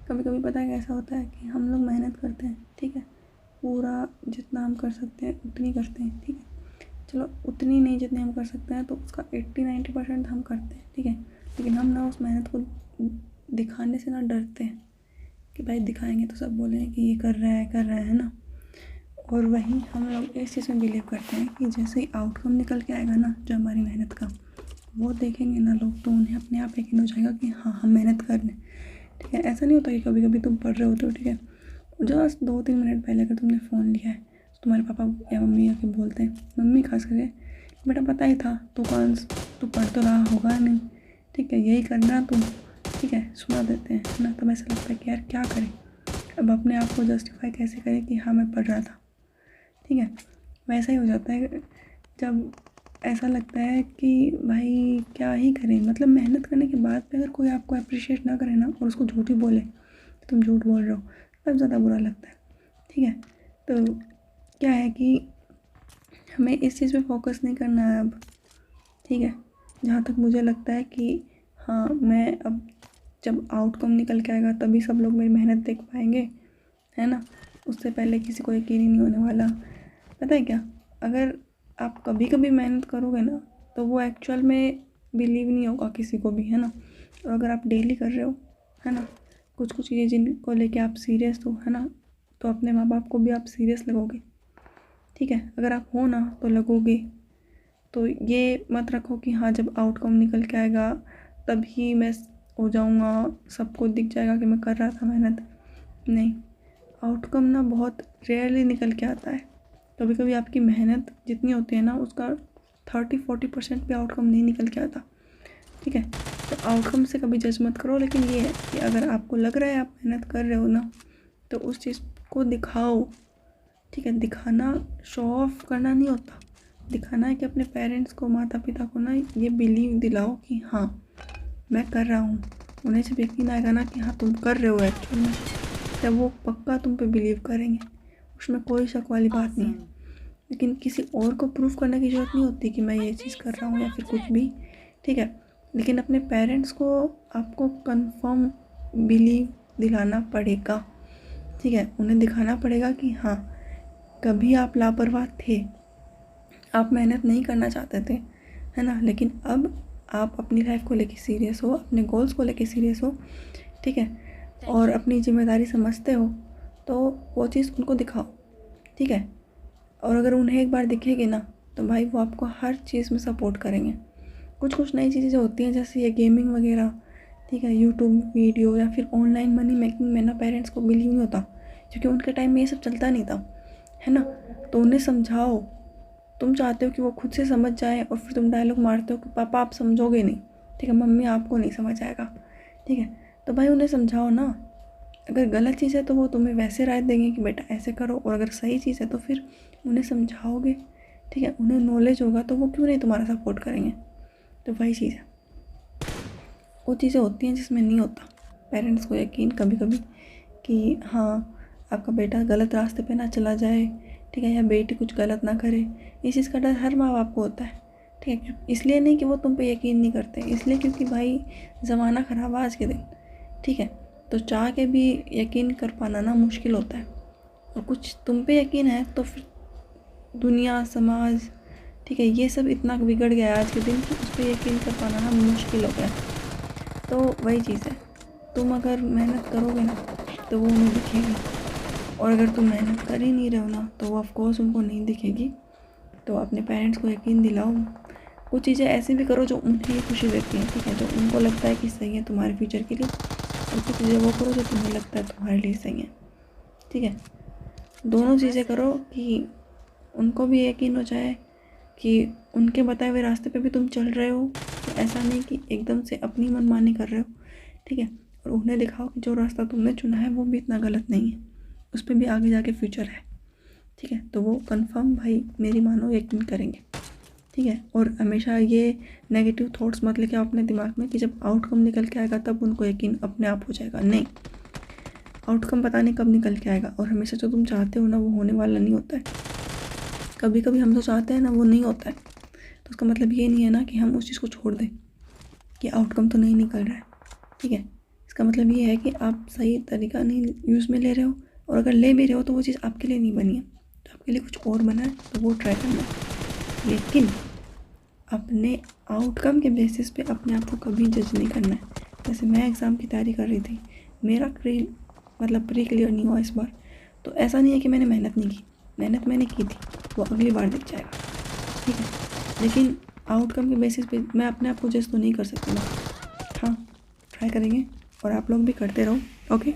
कभी कभी पता है कैसा होता है कि हम लोग मेहनत करते हैं, ठीक है, पूरा जितना हम कर सकते हैं उतनी करते हैं, ठीक है, चलो उतनी नहीं जितनी हम कर सकते हैं तो उसका 80-90% हम करते हैं, ठीक है, लेकिन हम ना उस मेहनत को दिखाने से ना डरते हैं कि भाई दिखाएंगे तो सब बोलेंगे कि ये कर रहा है ना। और वहीं हम लोग इस चीज़ में बिलीव करते हैं कि जैसे ही आउटकम निकल के आएगा ना जो हमारी मेहनत का, वो देखेंगे ना लोग तो उन्हें अपने आप यकीन हो जाएगा कि हाँ हम मेहनत कर रहे हैं, ठीक है। ऐसा नहीं होता कि कभी कभी तुम पढ़ रहे होते हो, ठीक है, जस्ट 2-3 मिनट पहले अगर तुमने फ़ोन लिया है तो तुम्हारे पापा या मम्मी आके बोलते हैं, मम्मी खास करके, बेटा पता ही था तू तू पढ़ तो रहा होगा नहीं, ठीक है, यही करना तुम, ठीक है, सुना देते हैं, है ना। तब ऐसा लगता है कि यार क्या करें, अब अपने आप को जस्टिफाई कैसे करें कि हाँ मैं पढ़ रहा था, ठीक है। वैसा ही हो जाता है जब ऐसा लगता है कि भाई क्या ही करें, मतलब मेहनत करने के बाद भी अगर कोई आपको अप्रिशिएट ना करे ना और उसको झूठ ही बोले कि तुम झूठ बोल रहे हो, तब ज़्यादा बुरा लगता है, ठीक है। तो क्या है कि हमें इस चीज़ पे फोकस नहीं करना है अब, ठीक है। जहाँ तक मुझे लगता है कि हाँ मैं अब जब आउटकम निकल के आएगा तभी सब लोग मेरी मेहनत देख पाएंगे, है ना, उससे पहले किसी को यकीन ही नहीं होने वाला। पता है क्या, अगर आप कभी कभी मेहनत करोगे ना तो वो एक्चुअल में बिलीव नहीं होगा किसी को भी, है ना। और अगर आप डेली कर रहे हो, है ना, कुछ कुछ चीज़ें जिनको लेके आप सीरियस हो, है ना, तो अपने माँ बाप को भी आप सीरियस लगोगे, ठीक है। अगर आप हो ना तो लगोगे, तो ये मत रखो कि हाँ जब आउटकम निकल के आएगा तभी मैं हो जाऊँगा, सबको दिख जाएगा कि मैं कर रहा था मेहनत। नहीं, आउटकम ना बहुत रेयरली निकल के आता है। कभी कभी आपकी मेहनत जितनी होती है ना उसका 30-40% भी आउटकम नहीं निकल के आता, ठीक है। तो आउटकम से कभी जज मत करो, लेकिन ये है कि अगर आपको लग रहा है आप मेहनत कर रहे हो ना तो उस चीज़ को दिखाओ, ठीक है। दिखाना शो ऑफ करना नहीं होता, दिखाना है कि अपने पेरेंट्स को, माता पिता को ना ये बिलीव दिलाओ कि हाँ मैं कर रहा हूँ। उन्हें जब यकीन आएगा ना कि हाँ तुम कर रहे हो एक्चुअल में, तब वो पक्का तुम पे बिलीव करेंगे, उसमें कोई शक वाली बात नहीं है। लेकिन किसी और को प्रूफ करने की ज़रूरत नहीं होती कि मैं ये चीज़ कर रहा हूँ या फिर कुछ भी, ठीक है। लेकिन अपने पेरेंट्स को आपको कंफर्म बिलीव दिलाना पड़ेगा, ठीक है। उन्हें दिखाना पड़ेगा कि हाँ कभी आप लापरवाह थे, आप मेहनत नहीं करना चाहते थे, है ना, लेकिन अब आप अपनी लाइफ को लेके सीरियस हो, अपने गोल्स को लेके सीरियस हो, ठीक है, और अपनी जिम्मेदारी समझते हो, तो वो चीज़ उनको दिखाओ, ठीक है। और अगर उन्हें एक बार दिखेगी ना तो भाई वो आपको हर चीज़ में सपोर्ट करेंगे। कुछ कुछ नई चीज़ें जो होती हैं जैसे ये गेमिंग वगैरह, ठीक है, यूट्यूब वीडियो या फिर ऑनलाइन मनी मेकिंग में ना पेरेंट्स को बिलीव नहीं होता, क्योंकि उनके टाइम में ये सब चलता नहीं था, है ना। तो उन्हें समझाओ, तुम चाहते हो कि वो खुद से समझ जाए और फिर तुम डायलॉग मारते हो कि पापा आप समझोगे नहीं, ठीक है, मम्मी आपको नहीं समझ आएगा, ठीक है। तो भाई उन्हें समझाओ ना, अगर गलत चीज़ है तो वो तुम्हें वैसे राय देंगे कि बेटा ऐसे करो, और अगर सही चीज़ है तो फिर उन्हें समझाओगे, ठीक है, उन्हें नॉलेज होगा तो वो क्यों नहीं तुम्हारा सपोर्ट करेंगे। तो वही चीज़ है, वो चीज़ें होती हैं जिसमें नहीं होता पेरेंट्स को यकीन कभी कभी कि हाँ आपका बेटा गलत रास्ते पे ना चला जाए, ठीक है, या बेटी कुछ गलत ना करे। इस चीज़ का डर हर माँ बाप को होता है, ठीक है। इसलिए नहीं कि वो तुम पे यकीन नहीं करते, इसलिए क्योंकि भाई ज़माना ख़राब है आज के दिन, ठीक है। तो चाह के भी यकीन कर पाना ना मुश्किल होता है, और कुछ तुम पे यकीन है तो फिर दुनिया समाज, ठीक है, ये सब इतना बिगड़ गया है आज के दिन कि उस पर यकीन कर पाना ना मुश्किल हो गया। तो वही चीज़ है, तुम अगर मेहनत करोगे ना तो वो उन्हें दिखेगी, और अगर तुम मेहनत कर ही नहीं रहे हो ना तो वो ऑफकोर्स उनको नहीं दिखेगी। तो अपने पेरेंट्स को यकीन दिलाओ, कुछ चीज़ें ऐसी भी करो जो उन्हें खुशी देती हैं, ठीक है, जो उनको लगता है कि सही है तुम्हारे फ्यूचर के लिए, और कुछ चीज़ें वो करो जो तुम्हें लगता है तुम्हारे लिए सही है, ठीक है। दोनों चीज़ें करो कि उनको भी यकीन हो जाए कि उनके बताए हुए रास्ते पे भी तुम चल रहे हो, तो ऐसा नहीं कि एकदम से अपनी मनमानी कर रहे हो, ठीक है। और उन्हें दिखाओ कि जो रास्ता तुमने चुना है वो भी इतना गलत नहीं है, उस पर भी आगे जाके फ्यूचर है, ठीक है। तो वो कंफर्म भाई मेरी मानो यकीन करेंगे, ठीक है। और हमेशा ये नेगेटिव थॉट्स मत लेके आओ अपने दिमाग में कि जब आउटकम निकल के आएगा तब उनको यकीन अपने आप हो जाएगा। नहीं, आउटकम पता नहीं कब निकल के आएगा, और हमेशा जो तुम चाहते हो ना वो होने वाला नहीं होता है। कभी कभी हम जो चाहते हैं ना वो नहीं होता है, तो उसका मतलब ये नहीं है ना कि हम उस चीज़ को छोड़ दें कि आउटकम तो नहीं निकल रहा है, ठीक है। इसका मतलब ये है कि आप सही तरीका नहीं यूज़ में ले रहे हो, और अगर ले भी रहे हो तो वो चीज़ आपके लिए नहीं बनी है, तो आपके लिए कुछ और बना है, तो वो ट्राई करना है। लेकिन अपने आउटकम के बेसिस पे अपने आप को कभी जज नहीं करना है। जैसे मैं एग्ज़ाम की तैयारी कर रही थी, मेरा प्री क्लियर नहीं हुआ इस बार, तो ऐसा नहीं है कि मैंने मेहनत नहीं की, मेहनत मैंने की थी, वो अगली बार दिख जाएगा, ठीक है। लेकिन आउटकम के बेसिस पे मैं अपने आप को जज तो नहीं कर सकती ना। हाँ, ट्राई करेंगे और आप लोग भी करते रहो। ओके।